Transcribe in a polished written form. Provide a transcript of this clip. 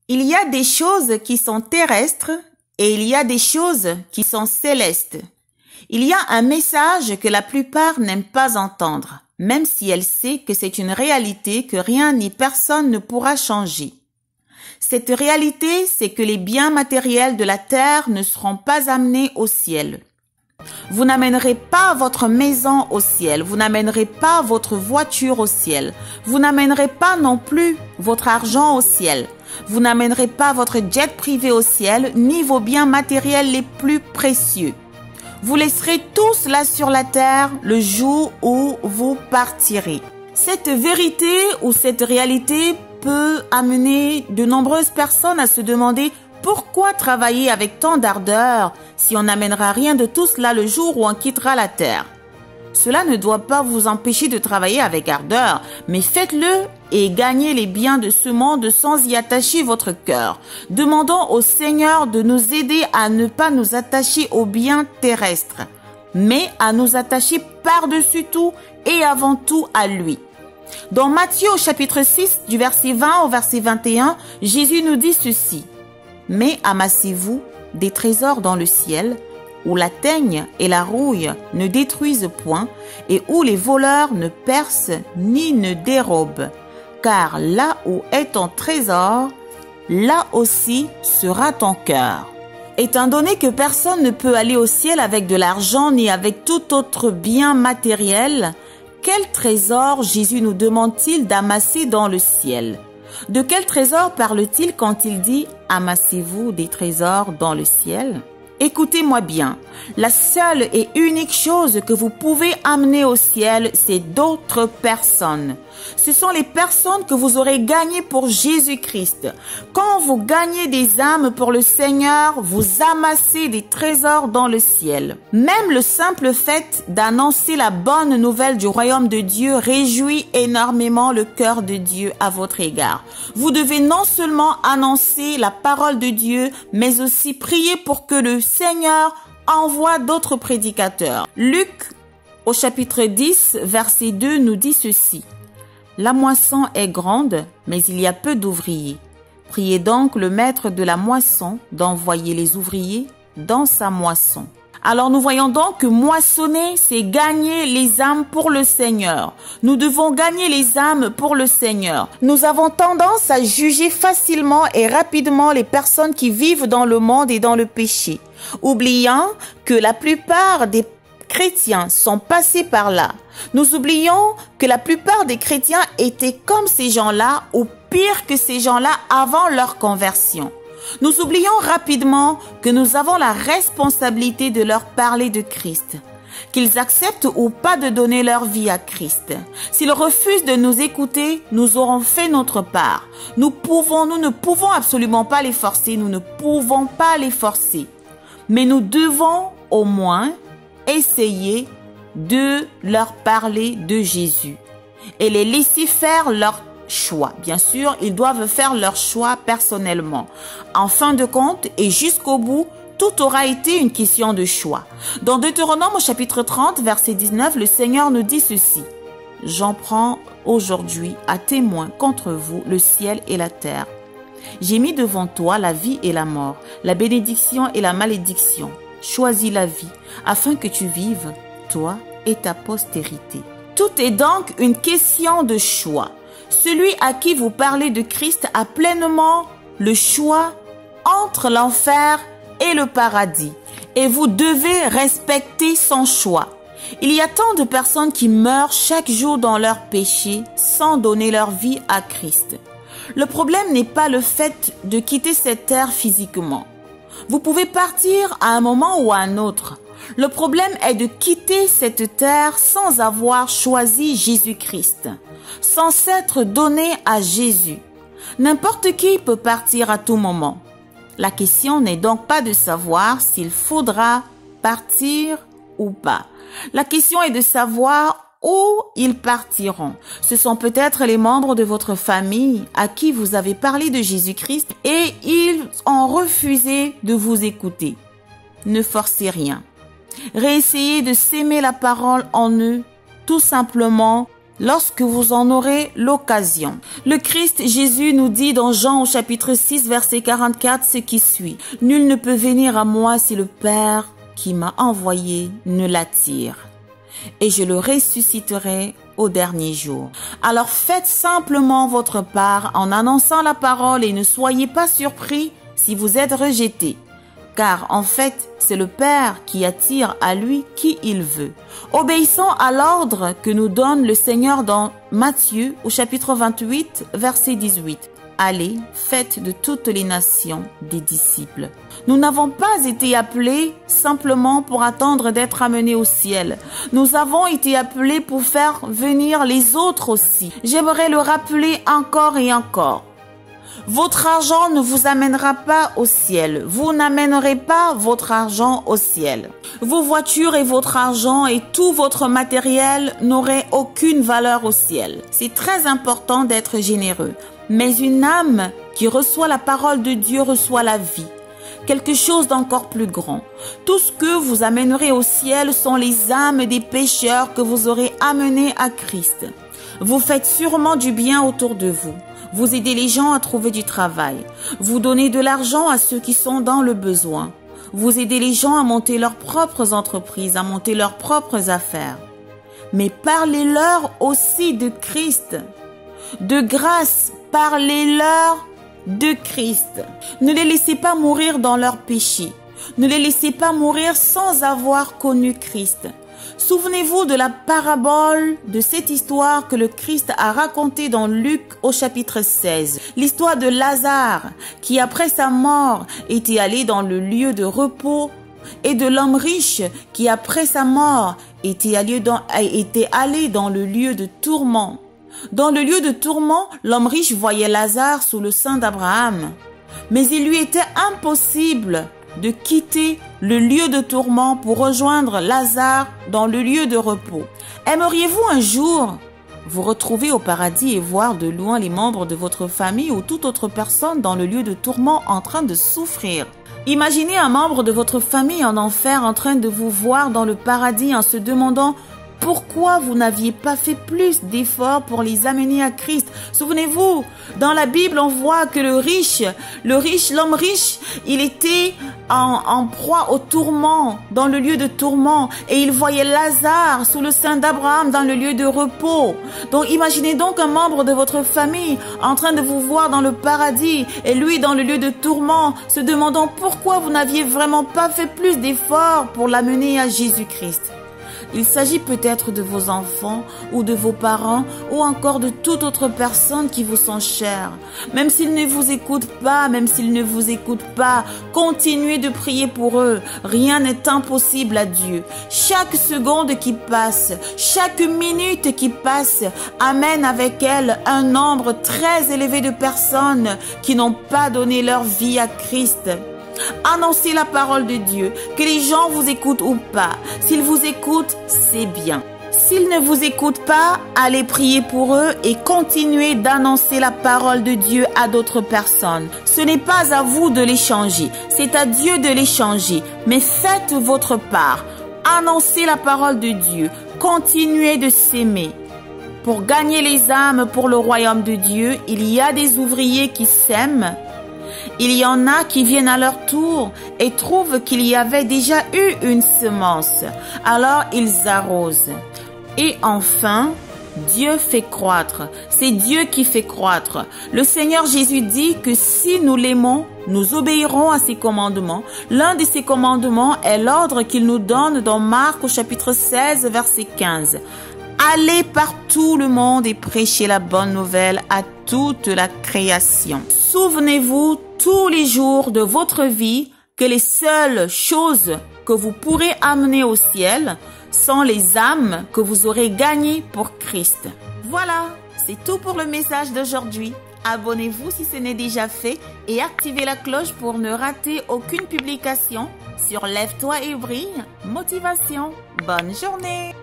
Il y a des choses qui sont terrestres et il y a des choses qui sont célestes. Il y a un message que la plupart n'aiment pas entendre, même si elle sait que c'est une réalité que rien ni personne ne pourra changer. Cette réalité, c'est que les biens matériels de la terre ne seront pas amenés au ciel. Vous n'amènerez pas votre maison au ciel, vous n'amènerez pas votre voiture au ciel, vous n'amènerez pas non plus votre argent au ciel, vous n'amènerez pas votre jet privé au ciel, ni vos biens matériels les plus précieux. Vous laisserez tout cela sur la terre le jour où vous partirez. Cette vérité ou cette réalité peut amener de nombreuses personnes à se demander pourquoi travailler avec tant d'ardeur si on n'amènera rien de tout cela le jour où on quittera la terre? Cela ne doit pas vous empêcher de travailler avec ardeur, mais faites-le et gagnez les biens de ce monde sans y attacher votre cœur. Demandons au Seigneur de nous aider à ne pas nous attacher aux biens terrestres, mais à nous attacher par-dessus tout et avant tout à lui. Dans Matthieu au chapitre 6, du verset 20 au verset 21, Jésus nous dit ceci. Mais amassez-vous des trésors dans le ciel, où la teigne et la rouille ne détruisent point, et où les voleurs ne percent ni ne dérobent. Car là où est ton trésor, là aussi sera ton cœur. Étant donné que personne ne peut aller au ciel avec de l'argent ni avec tout autre bien matériel, quel trésor Jésus nous demande-t-il d'amasser dans le ciel? De quel trésor parle-t-il quand il dit « Amassez-vous des trésors dans le ciel » ? Écoutez-moi bien, la seule et unique chose que vous pouvez amener au ciel, c'est d'autres personnes. Ce sont les personnes que vous aurez gagnées pour Jésus-Christ. Quand vous gagnez des âmes pour le Seigneur, vous amassez des trésors dans le ciel. Même le simple fait d'annoncer la bonne nouvelle du royaume de Dieu réjouit énormément le cœur de Dieu à votre égard. Vous devez non seulement annoncer la parole de Dieu, mais aussi prier pour que le Seigneur envoie d'autres prédicateurs. Luc, au chapitre 10, verset 2, nous dit ceci. La moisson est grande, mais il y a peu d'ouvriers. Priez donc le maître de la moisson d'envoyer les ouvriers dans sa moisson. Alors nous voyons donc que moissonner, c'est gagner les âmes pour le Seigneur. Nous devons gagner les âmes pour le Seigneur. Nous avons tendance à juger facilement et rapidement les personnes qui vivent dans le monde et dans le péché, oubliant que la plupart des chrétiens sont passés par là. Nous oublions que la plupart des chrétiens étaient comme ces gens-là ou pire que ces gens-là avant leur conversion. Nous oublions rapidement que nous avons la responsabilité de leur parler de Christ, qu'ils acceptent ou pas de donner leur vie à Christ. S'ils refusent de nous écouter, nous aurons fait notre part. Nous ne pouvons absolument pas les forcer, nous ne pouvons pas les forcer. Mais nous devons au moins essayer de leur parler de Jésus et les laisser faire leur choix. Bien sûr, ils doivent faire leur choix personnellement. En fin de compte et jusqu'au bout, tout aura été une question de choix. Dans Deutéronome au chapitre 30, verset 19, le Seigneur nous dit ceci. « J'en prends aujourd'hui à témoin contre vous le ciel et la terre. J'ai mis devant toi la vie et la mort, la bénédiction et la malédiction. Choisis la vie, afin que tu vives, toi et ta postérité. » Tout est donc une question de choix. Celui à qui vous parlez de Christ a pleinement le choix entre l'enfer et le paradis. Et vous devez respecter son choix. Il y a tant de personnes qui meurent chaque jour dans leur péché sans donner leur vie à Christ. Le problème n'est pas le fait de quitter cette terre physiquement. Vous pouvez partir à un moment ou à un autre. Le problème est de quitter cette terre sans avoir choisi Jésus-Christ, sans s'être donné à Jésus. N'importe qui peut partir à tout moment. La question n'est donc pas de savoir s'il faudra partir ou pas. La question est de savoir où ils partiront. Ce sont peut-être les membres de votre famille à qui vous avez parlé de Jésus-Christ et ils ont refusé de vous écouter. Ne forcez rien. Réessayez de s'aimer la parole en eux, tout simplement lorsque vous en aurez l'occasion. Le Christ Jésus nous dit dans Jean au chapitre 6, verset 44, ce qui suit. « Nul ne peut venir à moi si le Père qui m'a envoyé ne l'attire. Et je le ressusciterai au dernier jour. Alors faites simplement votre part en annonçant la parole et ne soyez pas surpris si vous êtes rejetés. Car en fait, c'est le Père qui attire à lui qui il veut. Obéissons à l'ordre que nous donne le Seigneur dans Matthieu au chapitre 28, verset 18. Allez, faites de toutes les nations des disciples. Nous n'avons pas été appelés simplement pour attendre d'être amenés au ciel. Nous avons été appelés pour faire venir les autres aussi. J'aimerais le rappeler encore et encore. Votre argent ne vous amènera pas au ciel. Vous n'amènerez pas votre argent au ciel. Vos voitures et votre argent et tout votre matériel n'auraient aucune valeur au ciel. C'est très important d'être généreux. Mais une âme qui reçoit la parole de Dieu reçoit la vie. Quelque chose d'encore plus grand. Tout ce que vous amènerez au ciel sont les âmes des pécheurs que vous aurez amenés à Christ. Vous faites sûrement du bien autour de vous. Vous aidez les gens à trouver du travail. Vous donnez de l'argent à ceux qui sont dans le besoin. Vous aidez les gens à monter leurs propres entreprises, à monter leurs propres affaires. Mais parlez-leur aussi de Christ. De grâce, parlez-leur de Christ. Ne les laissez pas mourir dans leurs péchés. Ne les laissez pas mourir sans avoir connu Christ. Souvenez-vous de la parabole de cette histoire que le Christ a racontée dans Luc au chapitre 16. L'histoire de Lazare qui après sa mort était allé dans le lieu de repos et de l'homme riche qui après sa mort était allé dans le lieu de tourment. Dans le lieu de tourment, l'homme riche voyait Lazare sous le sein d'Abraham. Mais il lui était impossible de quitter le lieu de tourment pour rejoindre Lazare dans le lieu de repos. Aimeriez-vous un jour vous retrouver au paradis et voir de loin les membres de votre famille ou toute autre personne dans le lieu de tourment en train de souffrir? Imaginez un membre de votre famille en enfer en train de vous voir dans le paradis en se demandant pourquoi vous n'aviez pas fait plus d'efforts pour les amener à Christ? Souvenez-vous, dans la Bible, on voit que l'homme riche, il était en proie au tourment, dans le lieu de tourment, et il voyait Lazare sous le sein d'Abraham dans le lieu de repos. Donc, imaginez donc un membre de votre famille en train de vous voir dans le paradis, et lui dans le lieu de tourment, se demandant pourquoi vous n'aviez vraiment pas fait plus d'efforts pour l'amener à Jésus-Christ. Il s'agit peut-être de vos enfants ou de vos parents ou encore de toute autre personne qui vous sont chères. Même s'ils ne vous écoutent pas, continuez de prier pour eux. Rien n'est impossible à Dieu. Chaque seconde qui passe, chaque minute qui passe amène avec elle un nombre très élevé de personnes qui n'ont pas donné leur vie à Christ. Annoncez la parole de Dieu, que les gens vous écoutent ou pas. S'ils vous écoutent, c'est bien. S'ils ne vous écoutent pas, allez prier pour eux et continuez d'annoncer la parole de Dieu à d'autres personnes. Ce n'est pas à vous de les changer, c'est à Dieu de les changer. Mais faites votre part. Annoncez la parole de Dieu. Continuez de s'aimer. Pour gagner les âmes pour le royaume de Dieu, il y a des ouvriers qui s'aiment. Il y en a qui viennent à leur tour et trouvent qu'il y avait déjà eu une semence. Alors ils arrosent. Et enfin, Dieu fait croître. C'est Dieu qui fait croître. Le Seigneur Jésus dit que si nous l'aimons, nous obéirons à ses commandements. L'un de ses commandements est l'ordre qu'il nous donne dans Marc au chapitre 16, verset 15. Allez par tout le monde et prêchez la bonne nouvelle à toute la création. Souvenez-vous tous les jours de votre vie que les seules choses que vous pourrez amener au ciel sont les âmes que vous aurez gagnées pour Christ. Voilà, c'est tout pour le message d'aujourd'hui. Abonnez-vous si ce n'est déjà fait et activez la cloche pour ne rater aucune publication sur Lève-toi et brille, motivation. Bonne journée!